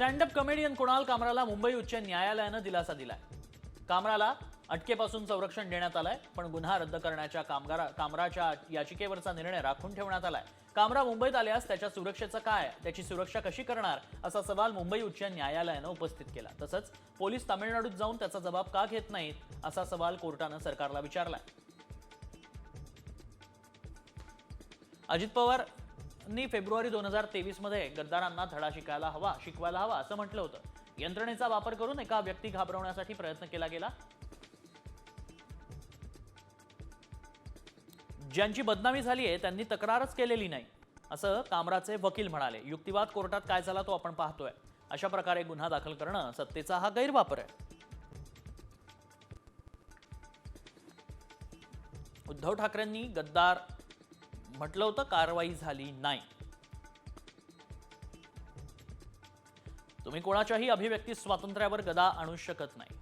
Stand up comedian Kunal कामराला Mumbai उच्च न्यायालयानं दिलासा दिलाय। कामराला अटकेपासून संरक्षण देण्यात आलंय, पण गुन्हा रद्द करण्याच्या कामराच्या याचिकेवरचा निर्णय राखून ठेवण्यात आलाय। कामरा मुंबईत आल्यास त्याच्या सुरक्षेचं काय, त्याची सुरक्षा कशी करणार असा सवाल मुंबई उच्च न्यायालयानं उपस्थित केला। तसंच पोलीस तामिळनाडूत जाऊन त्याचा जबाब का घेत नाहीत असा सवाल कोर्टानं सरकारला विचारलाय। अजित पवारांनी फेब्रुवारी 2023 मध्ये गद्दारांना धडा शिकवायला हवा असं म्हटलं होतं। यंत्रणेचा वापर करून एका व्यक्ती घाबरवण्यासाठी प्रयत्न केला गेला। ज्यांची बदनामी झाली आहे त्यांनी तक्रारच केलेली नाही असं कामराचे वकील म्हणाले। युक्तिवाद कोर्टात काय झाला तो आपण पाहतोय। अशा प्रकारे गुन्हा दाखल करणं सत्तेचा हा गैरवापर आहे। उद्धव ठाकरेंनी गद्दार म्हटलं होतं, कारवाई झाली नाही। तुम्ही कोणाच्याही अभिव्यक्ती स्वातंत्र्यावर गदा आणू शकत नाही।